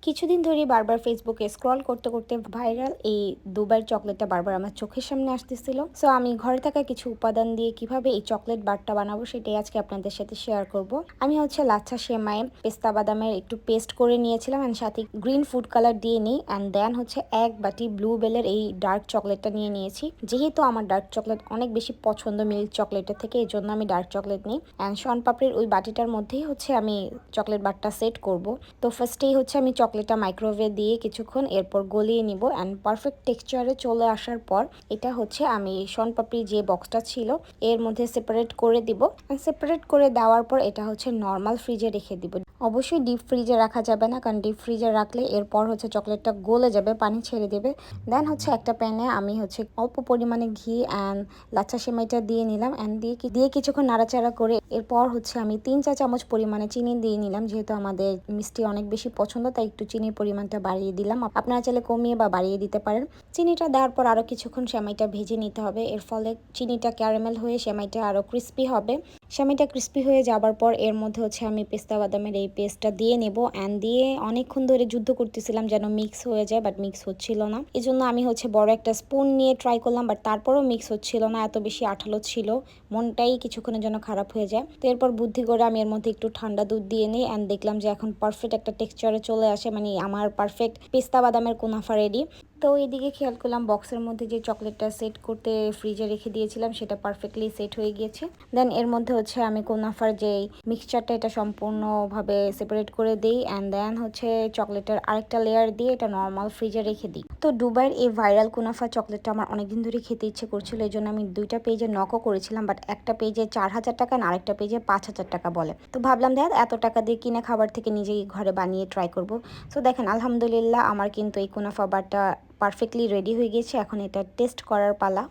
কিছুদিন ধরেই বারবার ফেসবুকে স্ক্রল করতে করতে ভাইরাল এই দুবাইয়ের চকলেটটা বারবার আমার চোখের সামনে আসতেছিল। সো আমি ঘরে থাকা কিছু উপাদান দিয়ে কিভাবে এই চকলেট বারটা বানাবো সেটাই আজকে আপনাদের সাথে শেয়ার করব। আমি হচ্ছে লাচ্ছা সেমাই পেস্তা বাদামের একটু পেস্ট করে নিয়েছিলাম অ্যান্ড সাথে গ্রিন ফুড কালার দিয়ে নিই অ্যান্ড দেন হচ্ছে এক বাটি ব্লু বেলের এই ডার্ক চকলেটটা নিয়ে নিয়েছি। যেহেতু আমার ডার্ক চকলেট অনেক বেশি পছন্দ মিল্ক চকলেটের থেকে, এই জন্য আমি ডার্ক চকলেট নিই অ্যান্ড শনপাপড়ির ওই বাটিটার মধ্যেই হচ্ছে আমি চকলেট বারটা সেট করব। তো ফার্স্টেই হচ্ছে আমি চকলেটটা মাইক্রোওয়েভে দিয়ে কিছুক্ষণ এরপর গলিয়ে নিব অ্যান্ড পারফেক্ট টেক্সচারে চলে আসার পর এটা হচ্ছে আমি শনপাপড়ি যে বক্সটা ছিল এর মধ্যে সেপারেট করে দিব অ্যান্ড সেপারেট করে দেওয়ার পর এটা হচ্ছে নর্মাল ফ্রিজে রেখে দিব। অবশ্যই ডিপ ফ্রিজে রাখা যাবে না, কারণ ডিপ ফ্রিজে রাখলে এরপর হচ্ছে চকলেটটা গলে যাবে, পানি ছেড়ে দেবে। দেন হচ্ছে একটা প্যানে আমি হচ্ছে অল্প পরিমাণে ঘি অ্যান্ড লাচ্ছা সেমাইটা দিয়ে নিলাম অ্যান্ড দিয়ে কিছুক্ষণ নাড়াচাড়া করে এরপর হচ্ছে আমি 3 চা চামচ পরিমাণে চিনি দিয়ে নিলাম। যেহেতু আমাদের মিষ্টি অনেক বেশি পছন্দ তাই একটু চিনির পরিমাণটা বাড়িয়ে দিলাম, আপনারা চাইলে কমিয়ে বা বাড়িয়ে দিতে পারেন। চিনিটা দেওয়ার পর আরও কিছুক্ষণ সেমাইটা ভেজে নিতে হবে, এর ফলে চিনিটা ক্যারামেল হয়ে সেমাইটা আরও ক্রিস্পি হবে। সেমাইটা ক্রিস্পি হয়ে যাবার পর এর মধ্যে হচ্ছে আমি পেস্তা বাদামের এই পেস্টটা দিয়ে নেব অ্যান্ড দিয়ে অনেকক্ষণ ধরে যুদ্ধ করতেছিলাম যেন মিক্স হয়ে যায়, বাট মিক্স হচ্ছিল না। এই জন্য আমি হচ্ছে বড় একটা স্পুন নিয়ে ট্রাই করলাম, বাট তারপরও মিক্স হচ্ছিল না, এত বেশি আঠালো ছিল, মনটাই কিছুক্ষণের জন্য খারাপ হয়ে যায়। তো এরপর বুদ্ধি করে আমি এর মধ্যে একটু ঠান্ডা দুধ দিয়ে নিই অ্যান্ড দেখলাম যে এখন পারফেক্ট একটা টেক্সচারে চলে আসে, মানে আমার পারফেক্ট পেস্তা বাদামের কুনাফা রেডি। তো এদিকে খেয়াল করলাম বক্সের মধ্যে যে চকলেটটা সেট করতে ফ্রিজে রেখে দিয়েছিলাম সেটা পারফেক্টলি সেট হয়ে গিয়েছে। দেন এর মধ্যে হচ্ছে আমি কুনাফার যে মিক্সচারটা এটা সম্পূর্ণভাবে সেপারেট করে দিই অ্যান্ড দেন হচ্ছে চকলেটের আরেকটা লেয়ার দিয়ে এটা নর্মাল ফ্রিজে রেখে দিই। তো দুবাইয়ের এই ভাইরাল কুনাফা চকলেটটা আমার অনেকদিন ধরে খেতে ইচ্ছে করছিল, এই জন্য আমি 2টা পেজে নকও করেছিলাম, বাট একটা পেজে 4000 টাকা আর আরেকটা পেজে 5000 টাকা বলে। তো ভাবলাম দেখ এত টাকা দিয়ে কিনে খাবার থেকে নিজেই ঘরে বানিয়ে ট্রাই করব। সো দেখেন আলহামদুলিল্লাহ আমার কিন্তু এই কুনাফা বারটা পারফেক্টলি রেডি হয়ে গিয়েছে। এখন এটা টেস্ট করার পালা।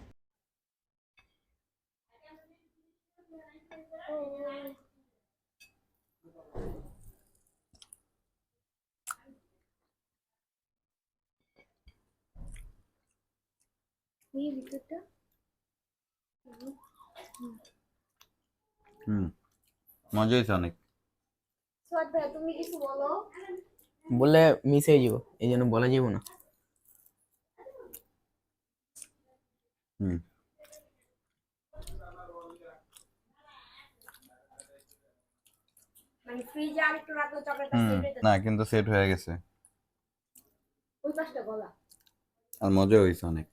মজা হয়েছে অনেক। তুমি কিছু বলো। বললে মিস হয়ে যাব, এই জন্য বলা যাব না। হুম মানে ফ্রিজে আরেকটু রাখলে চকলেটটা হুম সেট হয়ে না, যাচ্ছে। কিন্তু সেট হয়ে গেছে ওই পাশটা গলা। আর মজা হয়েছে অনেক।